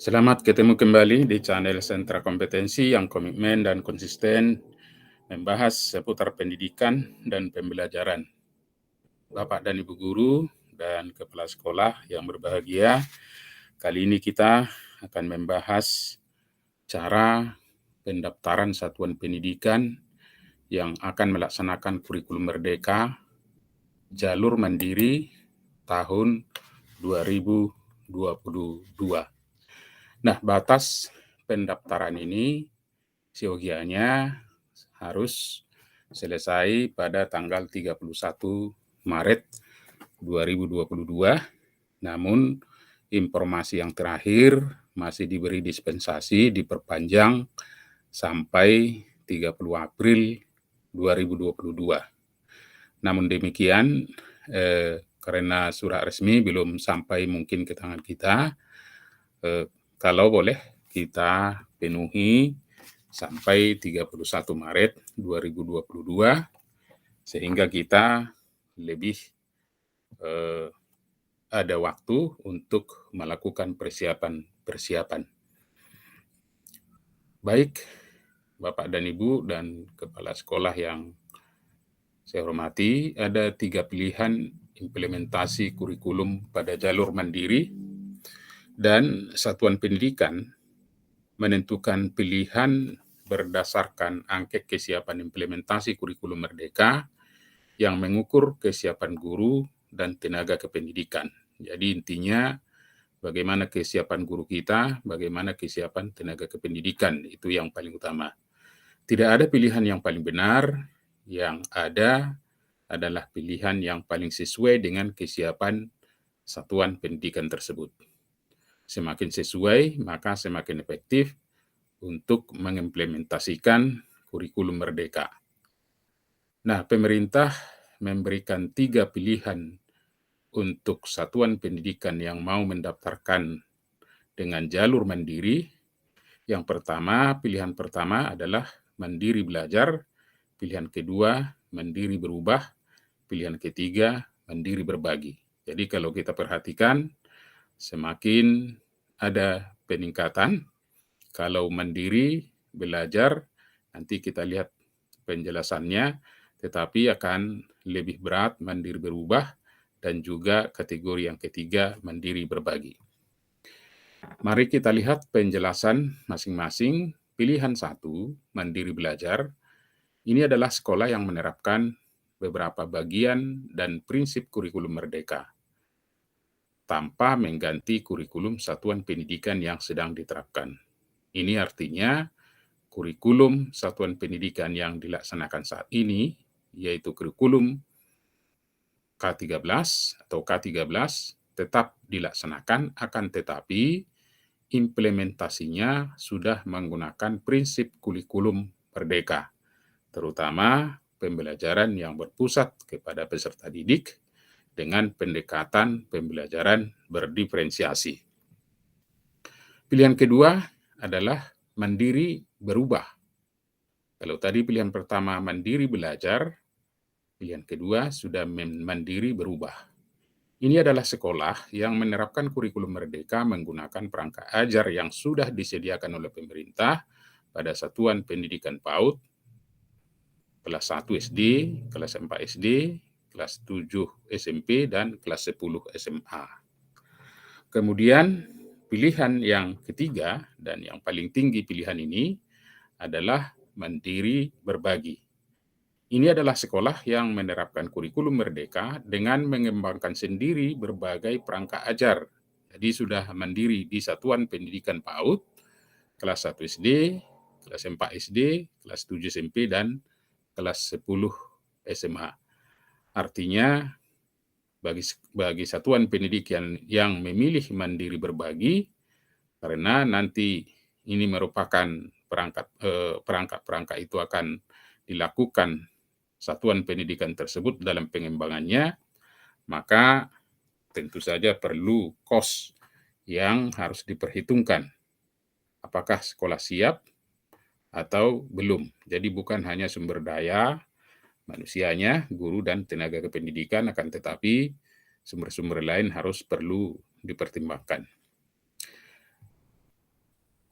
Selamat ketemu kembali di channel Sentra Kompetensi yang komitmen dan konsisten membahas seputar pendidikan dan pembelajaran. Bapak dan Ibu guru dan kepala sekolah yang berbahagia, kali ini kita akan membahas cara pendaftaran satuan pendidikan yang akan melaksanakan kurikulum merdeka jalur mandiri tahun 2022. Nah, batas pendaftaran ini seyogianya harus selesai pada tanggal 31 Maret 2022. Namun informasi yang terakhir masih diberi dispensasi diperpanjang sampai 30 April 2022. Namun demikian, karena surat resmi belum sampai mungkin ke tangan kita, kalau boleh kita penuhi sampai 31 Maret 2022 sehingga kita lebih ada waktu untuk melakukan persiapan. Baik, Bapak dan Ibu dan kepala sekolah yang saya hormati, ada 3 pilihan implementasi kurikulum pada jalur mandiri dan satuan pendidikan menentukan pilihan berdasarkan angket kesiapan implementasi kurikulum merdeka yang mengukur kesiapan guru dan tenaga kependidikan. Jadi intinya bagaimana kesiapan guru kita, bagaimana kesiapan tenaga kependidikan, itu yang paling utama. Tidak ada pilihan yang paling benar, yang ada adalah pilihan yang paling sesuai dengan kesiapan satuan pendidikan tersebut. Semakin sesuai, maka semakin efektif untuk mengimplementasikan kurikulum merdeka. Nah, pemerintah memberikan 3 pilihan untuk satuan pendidikan yang mau mendaftarkan dengan jalur mandiri. Yang pertama, pilihan pertama adalah mandiri belajar, pilihan kedua mandiri berubah, pilihan ketiga mandiri berbagi. Jadi kalau kita perhatikan, semakin ada peningkatan. Kalau mandiri belajar, nanti kita lihat penjelasannya, tetapi akan lebih berat mandiri berubah dan juga kategori yang ketiga mandiri berbagi. Mari kita lihat penjelasan masing-masing. Pilihan 1, mandiri belajar, ini adalah sekolah yang menerapkan beberapa bagian dan prinsip kurikulum merdeka tanpa mengganti kurikulum satuan pendidikan yang sedang diterapkan. Ini artinya kurikulum satuan pendidikan yang dilaksanakan saat ini, yaitu kurikulum K13 atau K13, tetap dilaksanakan, akan tetapi implementasinya sudah menggunakan prinsip kurikulum merdeka, terutama pembelajaran yang berpusat kepada peserta didik dengan pendekatan pembelajaran berdiferensiasi. Pilihan kedua adalah mandiri berubah. Kalau tadi pilihan pertama mandiri belajar, pilihan kedua sudah mandiri berubah. Ini adalah sekolah yang menerapkan kurikulum merdeka menggunakan perangkat ajar yang sudah disediakan oleh pemerintah pada satuan pendidikan PAUD, kelas 1 SD, kelas 4 SD, kelas 7 SMP, dan kelas 10 SMA. Kemudian pilihan yang ketiga dan yang paling tinggi pilihan ini adalah mandiri berbagi. Ini adalah sekolah yang menerapkan kurikulum merdeka dengan mengembangkan sendiri berbagai perangkat ajar. Jadi sudah mandiri di satuan pendidikan PAUD, kelas 1 SD, kelas 4 SD, kelas 7 SMP, dan kelas 10 SMA. Artinya bagi satuan pendidikan yang memilih mandiri berbagi, karena nanti ini merupakan perangkat itu akan dilakukan satuan pendidikan tersebut dalam pengembangannya, maka tentu saja perlu kos yang harus diperhitungkan. Apakah sekolah siap atau belum? Jadi bukan hanya sumber daya manusianya, guru dan tenaga kependidikan, akan tetapi sumber-sumber lain harus perlu dipertimbangkan.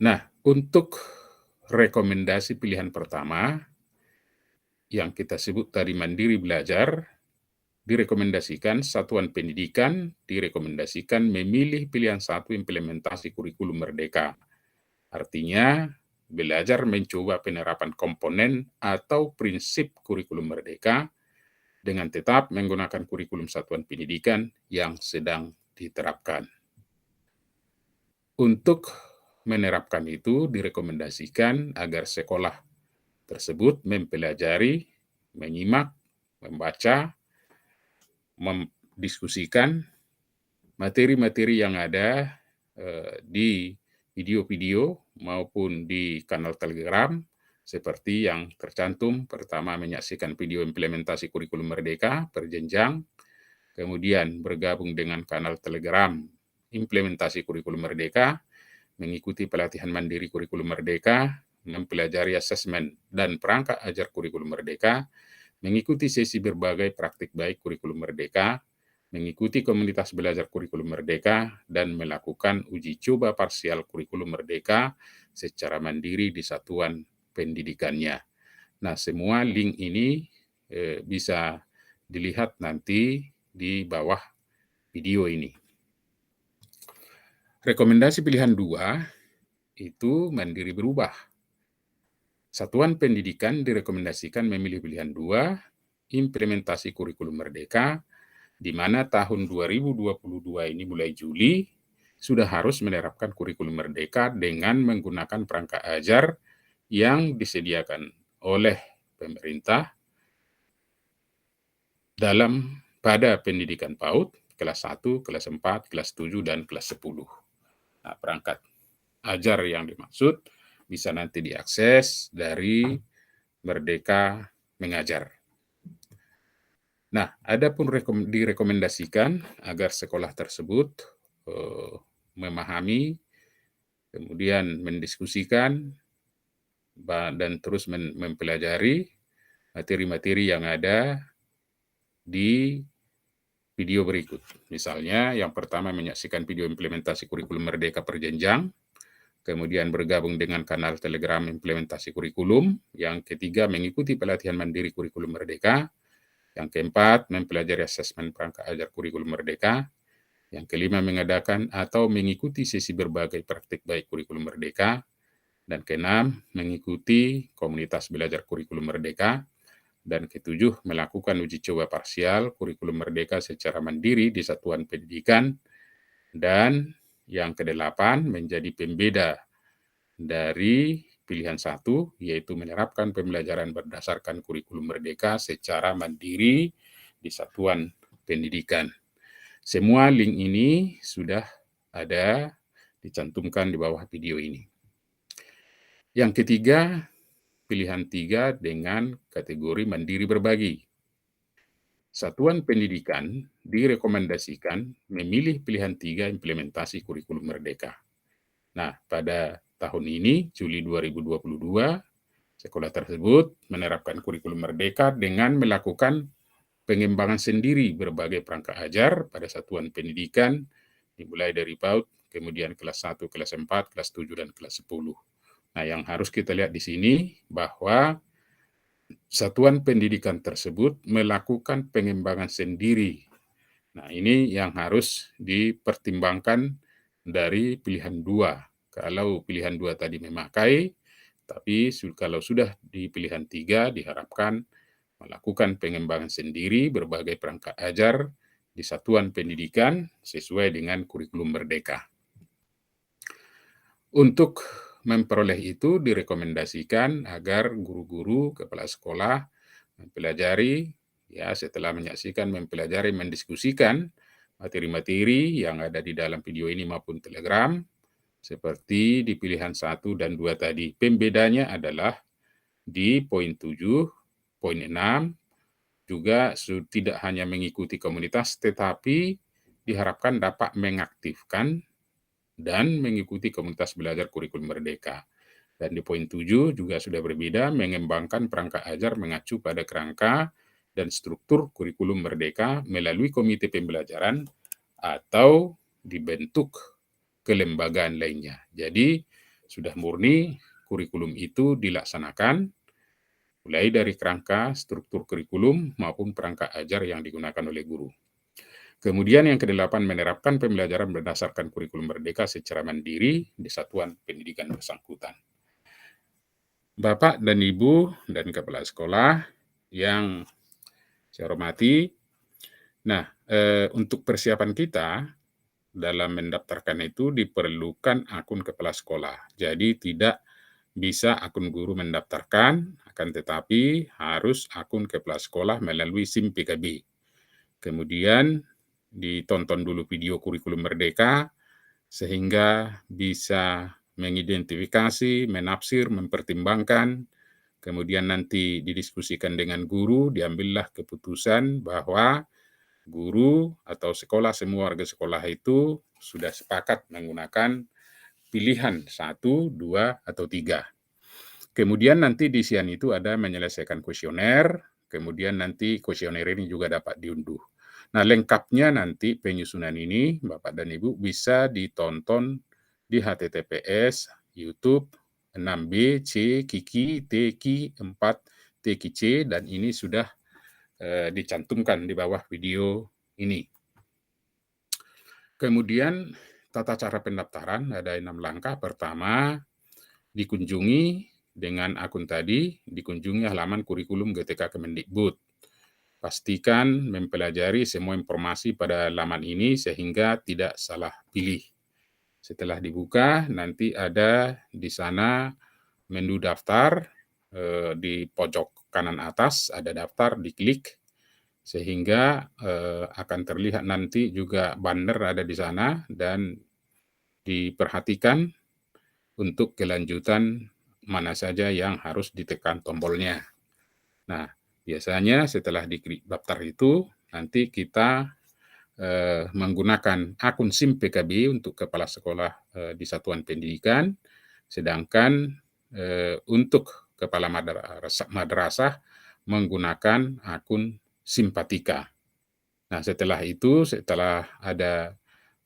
Nah, untuk rekomendasi pilihan pertama yang kita sebut tadi mandiri belajar, direkomendasikan satuan pendidikan direkomendasikan memilih pilihan satu implementasi kurikulum merdeka. Artinya, belajar mencoba penerapan komponen atau prinsip kurikulum merdeka dengan tetap menggunakan kurikulum satuan pendidikan yang sedang diterapkan. Untuk menerapkan itu direkomendasikan agar sekolah tersebut mempelajari, menyimak, membaca, mendiskusikan materi-materi yang ada di video-video maupun di kanal Telegram seperti yang tercantum. Pertama, menyaksikan video implementasi kurikulum merdeka berjenjang, kemudian bergabung dengan kanal Telegram implementasi kurikulum merdeka, mengikuti pelatihan mandiri kurikulum merdeka, mempelajari asesmen dan perangkat ajar kurikulum merdeka, mengikuti sesi berbagai praktik baik kurikulum merdeka, mengikuti komunitas belajar kurikulum merdeka, dan melakukan uji coba parsial kurikulum merdeka secara mandiri di satuan pendidikannya. Nah, semua link ini bisa dilihat nanti di bawah video ini. Rekomendasi pilihan 2 itu mandiri berubah. Satuan pendidikan direkomendasikan memilih pilihan 2, implementasi kurikulum merdeka, di mana tahun 2022 ini mulai Juli sudah harus menerapkan kurikulum merdeka dengan menggunakan perangkat ajar yang disediakan oleh pemerintah pada pendidikan PAUD kelas 1, kelas 4, kelas 7, dan kelas 10. Nah, perangkat ajar yang dimaksud bisa nanti diakses dari Merdeka Mengajar. Nah, adapun direkomendasikan agar sekolah tersebut memahami, kemudian mendiskusikan, dan terus mempelajari materi-materi yang ada di video berikut. Misalnya, yang pertama menyaksikan video implementasi kurikulum merdeka berjenjang, kemudian bergabung dengan kanal Telegram implementasi kurikulum, yang ketiga mengikuti pelatihan mandiri kurikulum merdeka, yang keempat mempelajari asesmen perangkat ajar kurikulum merdeka, yang kelima mengadakan atau mengikuti sesi berbagai praktik baik kurikulum merdeka, dan keenam mengikuti komunitas belajar kurikulum merdeka, dan ketujuh melakukan uji coba parsial kurikulum merdeka secara mandiri di satuan pendidikan, dan yang kedelapan menjadi pembeda dari pilihan satu, yaitu menerapkan pembelajaran berdasarkan kurikulum merdeka secara mandiri di satuan pendidikan. Semua link ini sudah ada dicantumkan di bawah video ini. Yang ketiga, pilihan 3 dengan kategori mandiri berbagi. Satuan pendidikan direkomendasikan memilih pilihan 3 implementasi kurikulum merdeka. Nah, pada tahun ini, Juli 2022, sekolah tersebut menerapkan kurikulum merdeka dengan melakukan pengembangan sendiri berbagai perangkat ajar pada satuan pendidikan, dimulai dari PAUD, kemudian kelas 1, kelas 4, kelas 7, dan kelas 10. Nah, yang harus kita lihat di sini bahwa satuan pendidikan tersebut melakukan pengembangan sendiri. Nah, ini yang harus dipertimbangkan dari pilihan 2. Kalau pilihan 2 tadi memakai, tapi kalau sudah di pilihan 3 diharapkan melakukan pengembangan sendiri berbagai perangkat ajar di satuan pendidikan sesuai dengan kurikulum merdeka. Untuk memperoleh itu direkomendasikan agar guru-guru, kepala sekolah mempelajari, ya setelah menyaksikan, mempelajari, mendiskusikan materi-materi yang ada di dalam video ini maupun Telegram, seperti di pilihan 1 dan 2 tadi. Pembedanya adalah di poin 7, poin 6, juga tidak hanya mengikuti komunitas, tetapi diharapkan dapat mengaktifkan dan mengikuti komunitas belajar kurikulum merdeka. Dan di poin 7 juga sudah berbeda, mengembangkan perangkat ajar mengacu pada kerangka dan struktur kurikulum merdeka melalui komite pembelajaran atau dibentuk kelembagaan lainnya. Jadi, sudah murni kurikulum itu dilaksanakan, mulai dari kerangka struktur kurikulum maupun perangkat ajar yang digunakan oleh guru. Kemudian yang kedelapan, menerapkan pembelajaran berdasarkan kurikulum merdeka secara mandiri di satuan pendidikan bersangkutan. Bapak dan Ibu dan kepala sekolah yang saya hormati, nah, untuk persiapan kita dalam mendaftarkan itu diperlukan akun kepala sekolah. Jadi tidak bisa akun guru mendaftarkan, akan tetapi harus akun kepala sekolah melalui SIM PKB. Kemudian ditonton dulu video kurikulum merdeka, sehingga bisa mengidentifikasi, menafsir, mempertimbangkan, kemudian nanti didiskusikan dengan guru, diambillah keputusan bahwa guru atau sekolah, semua warga sekolah itu sudah sepakat menggunakan pilihan 1, 2, atau 3. Kemudian nanti di sian itu ada menyelesaikan kuesioner, kemudian nanti kuesioner ini juga dapat diunduh. Nah, lengkapnya nanti penyusunan ini Bapak dan Ibu bisa ditonton di https YouTube 6B C Kiki Teki 4 Teki C, dan ini sudah dicantumkan di bawah video ini. Kemudian tata cara pendaftaran ada 6 langkah. Pertama, dikunjungi dengan akun tadi, dikunjungi halaman kurikulum GTK Kemendikbud. Pastikan mempelajari semua informasi pada laman ini sehingga tidak salah pilih. Setelah dibuka, nanti ada di sana menu daftar, di pojok kanan atas ada daftar, diklik, sehingga akan terlihat nanti juga banner ada di sana, dan diperhatikan untuk kelanjutan mana saja yang harus ditekan tombolnya. Nah, biasanya setelah diklik daftar itu, nanti kita menggunakan akun SIM PKB untuk kepala sekolah di satuan pendidikan, sedangkan untuk kepala madrasah menggunakan akun Simpatika. Nah, setelah itu, setelah ada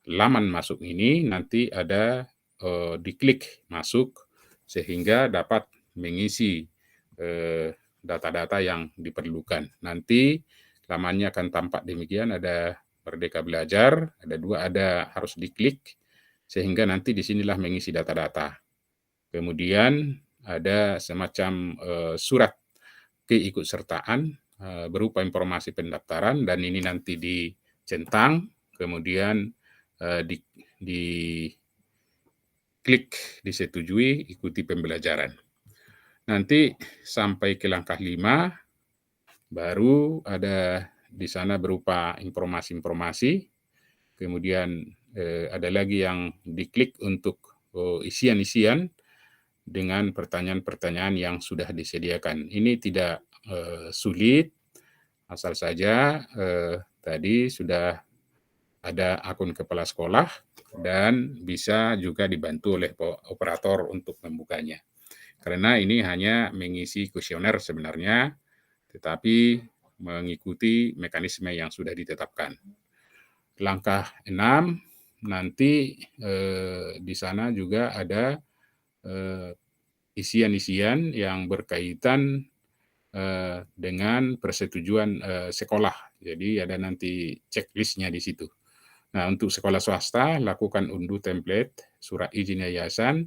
laman masuk ini, nanti ada diklik masuk sehingga dapat mengisi data-data yang diperlukan. Nanti lamannya akan tampak demikian, ada Merdeka Belajar, ada 2, ada harus diklik, sehingga nanti disinilah mengisi data-data. Kemudian ada semacam surat keikutsertaan berupa informasi pendaftaran, dan ini nanti dicentang, kemudian diklik disetujui, ikuti pembelajaran. Nanti sampai ke langkah 5, baru ada di sana berupa informasi-informasi, kemudian ada lagi yang diklik untuk isian-isian dengan pertanyaan-pertanyaan yang sudah disediakan. Ini tidak sulit, asal saja tadi sudah ada akun kepala sekolah dan bisa juga dibantu oleh operator untuk membukanya. Karena ini hanya mengisi kuesioner sebenarnya, tetapi mengikuti mekanisme yang sudah ditetapkan. Langkah 6, nanti di sana juga ada isian-isian yang berkaitan dengan persetujuan sekolah. Jadi ada nanti checklist-nya di situ. Nah, untuk sekolah swasta, lakukan unduh template surat izin yayasan,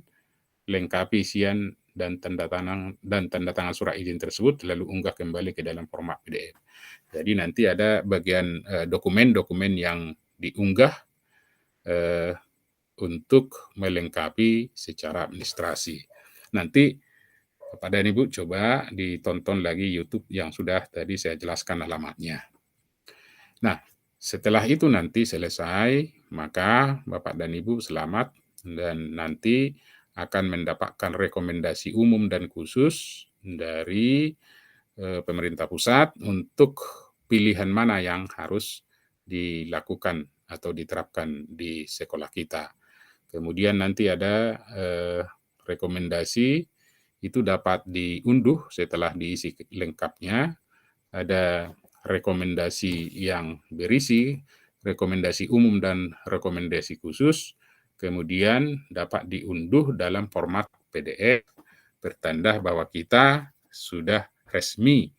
lengkapi isian dan tanda tangan surat izin tersebut, lalu unggah kembali ke dalam format PDF. Jadi nanti ada bagian dokumen-dokumen yang diunggah untuk melengkapi secara administrasi. Nanti Bapak dan Ibu coba ditonton lagi YouTube yang sudah tadi saya jelaskan alamatnya. Nah, setelah itu nanti selesai, maka Bapak dan Ibu selamat, dan nanti akan mendapatkan rekomendasi umum dan khusus dari pemerintah pusat untuk pilihan mana yang harus dilakukan atau diterapkan di sekolah kita. Kemudian nanti ada rekomendasi itu dapat diunduh setelah diisi lengkapnya. Ada rekomendasi yang berisi rekomendasi umum dan rekomendasi khusus, kemudian dapat diunduh dalam format PDF, bertanda bahwa kita sudah resmi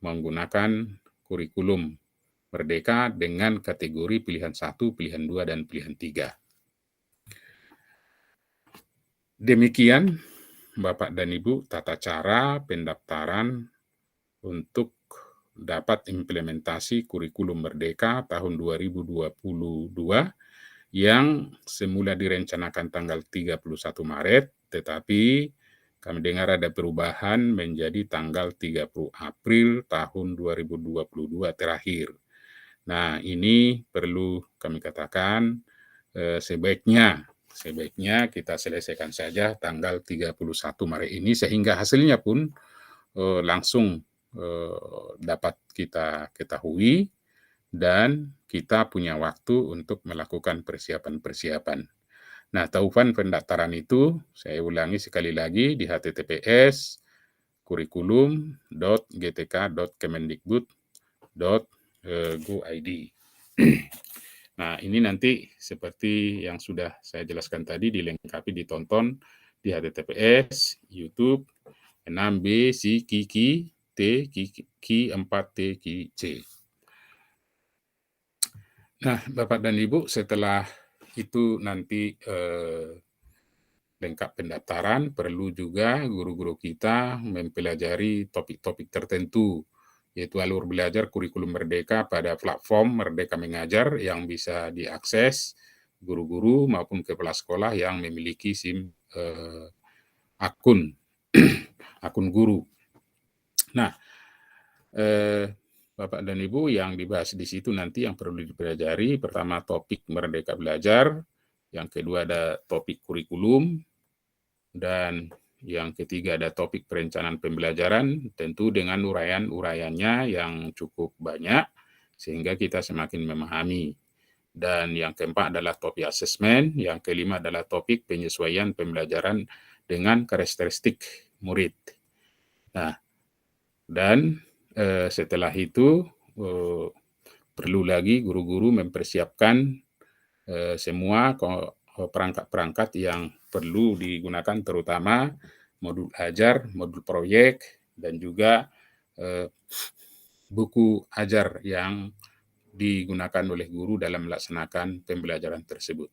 menggunakan kurikulum Merdeka dengan kategori pilihan 1, pilihan 2, dan pilihan 3. Demikian Bapak dan Ibu tata cara pendaftaran untuk dapat implementasi kurikulum Merdeka tahun 2022 yang semula direncanakan tanggal 31 Maret, tetapi kami dengar ada perubahan menjadi tanggal 30 April tahun 2022 terakhir. Nah, ini perlu kami katakan sebaiknya kita selesaikan saja tanggal 31 Maret ini sehingga hasilnya pun langsung dapat kita ketahui dan kita punya waktu untuk melakukan persiapan-persiapan. Nah, taufan pendaftaran itu saya ulangi sekali lagi di https kurikulum.gtk.kemendikbud.go.id. Nah, ini nanti seperti yang sudah saya jelaskan tadi dilengkapi ditonton di https YouTube 6B si Kiki T Ki 4 T Ki C. Nah, Bapak dan Ibu, setelah itu nanti lengkap pendaftaran, perlu juga guru-guru kita mempelajari topik-topik tertentu, yaitu alur belajar kurikulum Merdeka pada platform Merdeka Mengajar yang bisa diakses guru-guru maupun kepala sekolah yang memiliki SIM akun akun guru. Nah, Bapak dan Ibu, yang dibahas di situ nanti yang perlu dipelajari, pertama topik Merdeka Belajar, yang kedua ada topik kurikulum, dan yang ketiga ada topik perencanaan pembelajaran, tentu dengan uraian-uraiannya yang cukup banyak, sehingga kita semakin memahami. Dan yang keempat adalah topik asesmen, yang kelima adalah topik penyesuaian pembelajaran dengan karakteristik murid. Nah, dan setelah itu perlu lagi guru-guru mempersiapkan semua perangkat-perangkat yang perlu digunakan, terutama modul ajar, modul proyek, dan juga buku ajar yang digunakan oleh guru dalam melaksanakan pembelajaran tersebut.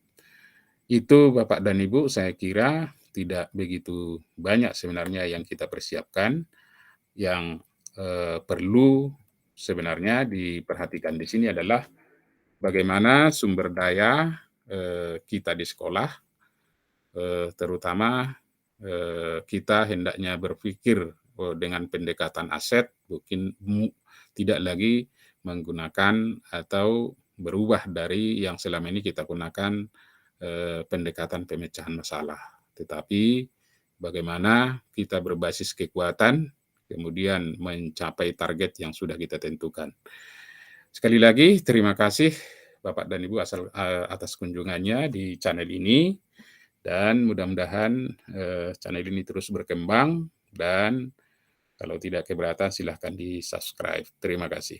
Itu Bapak dan Ibu, saya kira tidak begitu banyak sebenarnya yang kita persiapkan. Yang perlu sebenarnya diperhatikan di sini adalah bagaimana sumber daya kita di sekolah, terutama kita hendaknya berpikir dengan pendekatan aset, mungkin tidak lagi menggunakan atau berubah dari yang selama ini kita gunakan pendekatan pemecahan masalah. Tetapi bagaimana kita berbasis kekuatan, kemudian mencapai target yang sudah kita tentukan. Sekali lagi, terima kasih Bapak dan Ibu atas kunjungannya di channel ini, dan mudah-mudahan channel ini terus berkembang, dan kalau tidak keberatan silahkan di-subscribe. Terima kasih.